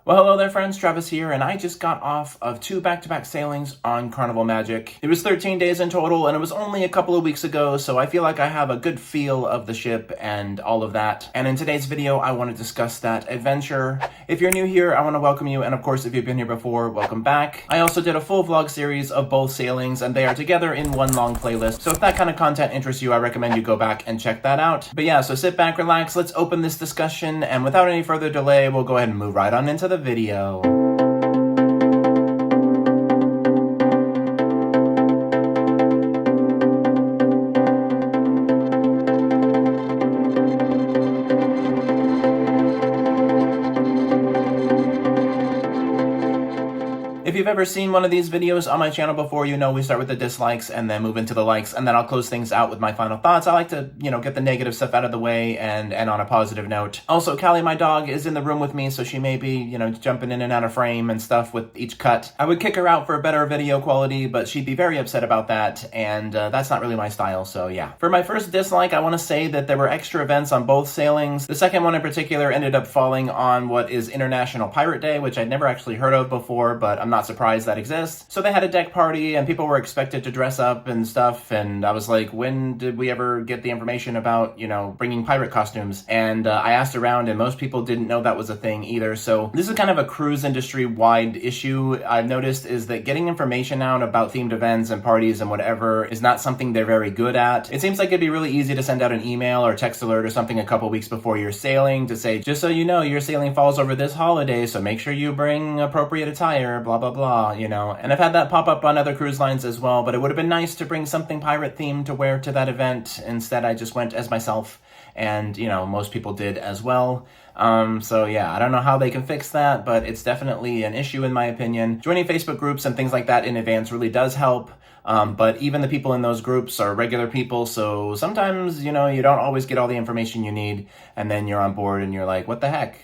Well, hello there friends, Travis here, and I just got off of 2 back-to-back sailings on Carnival Magic. It was 13 days in total, and it was only a couple of weeks ago, so I feel like I have a good feel of the ship and all of that. And in today's video, I want to discuss that adventure. If you're new here, I want to welcome you, and of course, if you've been here before, welcome back. I also did a full vlog series of both sailings, and they are together in one long playlist, so if that kind of content interests you, I recommend you go back and check that out. But yeah, so sit back, relax, let's open this discussion, and without any further delay, we'll go ahead and move right on into the video. If you've ever seen one of these videos on my channel before, you know we start with the dislikes and then move into the likes, and then I'll close things out with my final thoughts. I like to, get the negative stuff out of the way and on a positive note. Also, Callie, my dog, is in the room with me, so she may be, jumping in and out of frame and stuff with each cut. I would kick her out for better video quality, but she'd be very upset about that, and that's not really my style, so yeah. For my first dislike, I want to say that there were extra events on both sailings. The second one in particular ended up falling on what is International Pirate Day, which I'd never actually heard of before, but I'm not surprised that exists. So they had a deck party and people were expected to dress up and stuff, and I was like, when did we ever get the information about, bringing pirate costumes? And I asked around and most people didn't know that was a thing either. So this is kind of a cruise industry wide issue I've noticed, is that getting information out about themed events and parties and whatever is not something they're very good at. It seems like it'd be really easy to send out an email or text alert or something a couple weeks before you're sailing to say, just so you know, your sailing falls over this holiday, so make sure you bring appropriate attire, blah blah blah, and I've had that pop up on other cruise lines as well, but it would have been nice to bring something pirate themed to wear to that event. Instead, I just went as myself, and most people did as well. So yeah, I don't know how they can fix that, but it's definitely an issue in my opinion. Joining Facebook groups and things like that in advance really does help. But even the people in those groups are regular people, so sometimes, you don't always get all the information you need, and then you're on board and you're like, what the heck?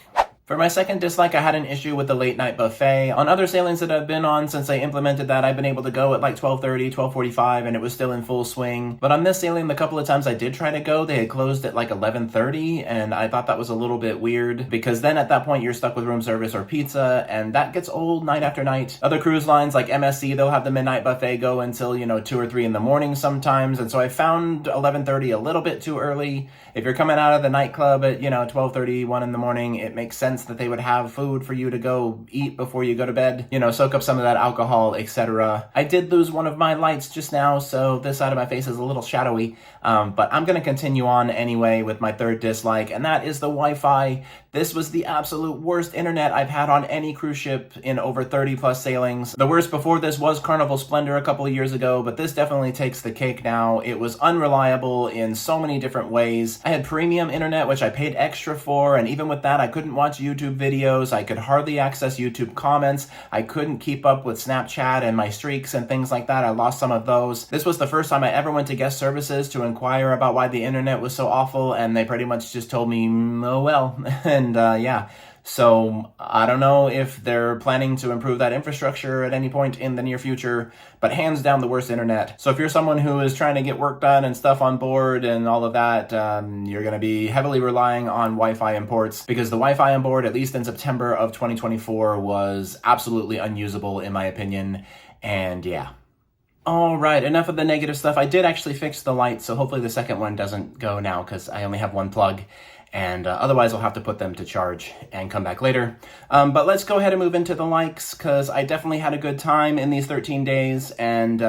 For my second dislike, I had an issue with the late night buffet. On other sailings that I've been on since I implemented that, I've been able to go at like 12:30, 12:45, and it was still in full swing. But on this sailing, the couple of times I did try to go, they had closed at like 11:30, and I thought that was a little bit weird, because then at that point you're stuck with room service or pizza, and that gets old night after night. Other cruise lines like MSC, they'll have the midnight buffet go until, 2 or 3 in the morning sometimes, and so I found 11:30 a little bit too early. If you're coming out of the nightclub at, 12:30, 1 in the morning, it makes sense that they would have food for you to go eat before you go to bed, soak up some of that alcohol, etc. I did lose one of my lights just now, so this side of my face is a little shadowy, but I'm going to continue on anyway with my third dislike, and that is the Wi-Fi. This was the absolute worst internet I've had on any cruise ship in over 30 plus sailings. The worst before this was Carnival Splendor a couple of years ago, but this definitely takes the cake now. It was unreliable in so many different ways. I had premium internet, which I paid extra for, and even with that, I couldn't watch YouTube videos. I could hardly access YouTube comments. I couldn't keep up with Snapchat and my streaks and things like that. I lost some of those. This was the first time I ever went to guest services to inquire about why the internet was so awful, and they pretty much just told me, oh well, and yeah. So I don't know if they're planning to improve that infrastructure at any point in the near future, but hands down the worst internet. So if you're someone who is trying to get work done and stuff on board and all of that, you're going to be heavily relying on Wi-Fi imports, because the Wi-Fi on board, at least in September of 2024, was absolutely unusable in my opinion. And yeah. All right, enough of the negative stuff. I did actually fix the light, so hopefully the second one doesn't go now, because I only have one plug. And otherwise I'll have to put them to charge and come back later. But let's go ahead and move into the likes, because I definitely had a good time in these 13 days and,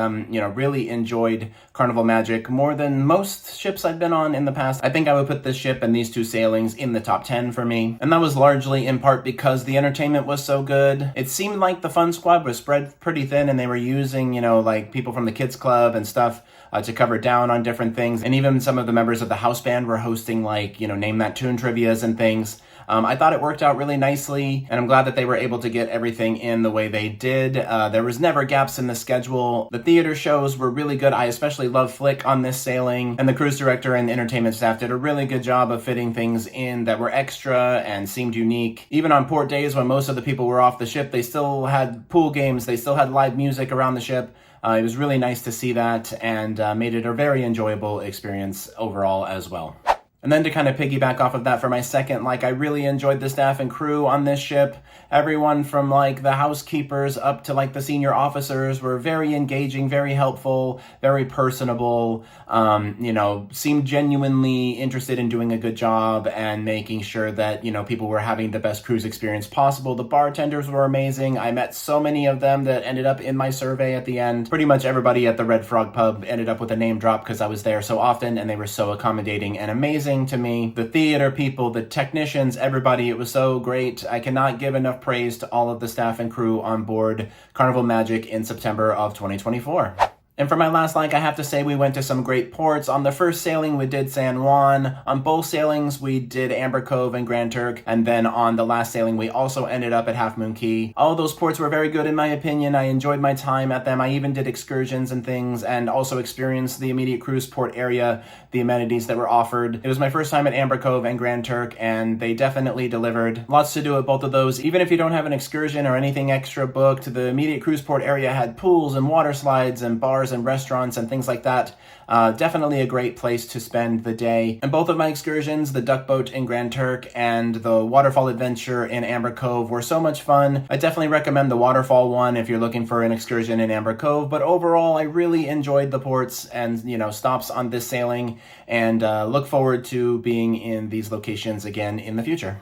really enjoyed Carnival Magic more than most ships I've been on in the past. I think I would put this ship and these 2 sailings in the top 10 for me. And that was largely in part because the entertainment was so good. It seemed like the fun squad was spread pretty thin, and they were using, like people from the kids club and stuff to cover down on different things. And even some of the members of the house band were hosting like, name that tune trivias and things. I thought it worked out really nicely, and I'm glad that they were able to get everything in the way they did. There was never gaps in the schedule. The theater shows were really good. I especially love Flick on this sailing, and the cruise director and the entertainment staff did a really good job of fitting things in that were extra and seemed unique. Even on port days when most of the people were off the ship, they still had pool games, they still had live music around the ship. It was really nice to see that, and made it a very enjoyable experience overall as well. And then to kind of piggyback off of that for my second, like, I really enjoyed the staff and crew on this ship. Everyone from like the housekeepers up to like the senior officers were very engaging, very helpful, very personable, seemed genuinely interested in doing a good job and making sure that, people were having the best cruise experience possible. The bartenders were amazing. I met so many of them that ended up in my survey at the end. Pretty much everybody at the Red Frog Pub ended up with a name drop because I was there so often and they were so accommodating and amazing to me. The theater people, the technicians, everybody, it was so great. I cannot give enough praise to all of the staff and crew on board Carnival Magic in September of 2024. And for my last like, I have to say we went to some great ports. On the first sailing, we did San Juan. On both sailings, we did Amber Cove and Grand Turk. And then on the last sailing, we also ended up at Half Moon Cay. All of those ports were very good in my opinion. I enjoyed my time at them. I even did excursions and things and also experienced the immediate cruise port area, the amenities that were offered. It was my first time at Amber Cove and Grand Turk, and they definitely delivered. Lots to do at both of those. Even if you don't have an excursion or anything extra booked, the immediate cruise port area had pools and water slides and bars and restaurants and things like that. Definitely a great place to spend the day. And both of my excursions, the duck boat in Grand Turk and the waterfall adventure in Amber Cove, were so much fun. I definitely recommend the waterfall one if you're looking for an excursion in Amber Cove, but overall I really enjoyed the ports and stops on this sailing, and look forward to being in these locations again in the future.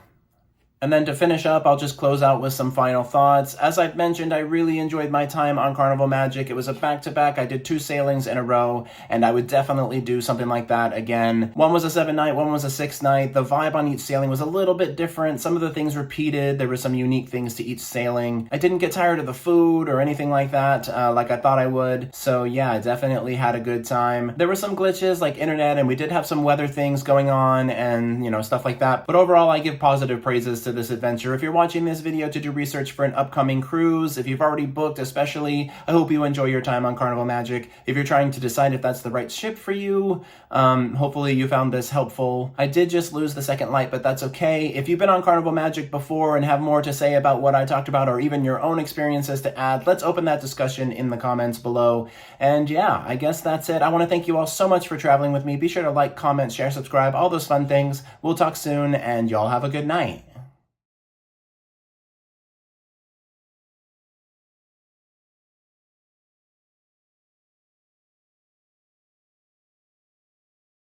And then to finish up, I'll just close out with some final thoughts. As I've mentioned, I really enjoyed my time on Carnival Magic. It was a back-to-back. I did 2 sailings in a row, and I would definitely do something like that again. One was a 7-night, one was a 6-night. The vibe on each sailing was a little bit different. Some of the things repeated. There were some unique things to each sailing. I didn't get tired of the food or anything like that, like I thought I would. So yeah, I definitely had a good time. There were some glitches like internet, and we did have some weather things going on and, stuff like that. But overall, I give positive praises to this adventure. If you're watching this video to do research for an upcoming cruise, if you've already booked especially, I hope you enjoy your time on Carnival Magic. If you're trying to decide if that's the right ship for you, hopefully you found this helpful. I did just lose the second light, but that's okay. If you've been on Carnival Magic before and have more to say about what I talked about, or even your own experiences to add, let's open that discussion in the comments below. And yeah, I guess that's it. I want to thank you all so much for traveling with me. Be sure to like, comment, share, subscribe, all those fun things. We'll talk soon, and y'all have a good night.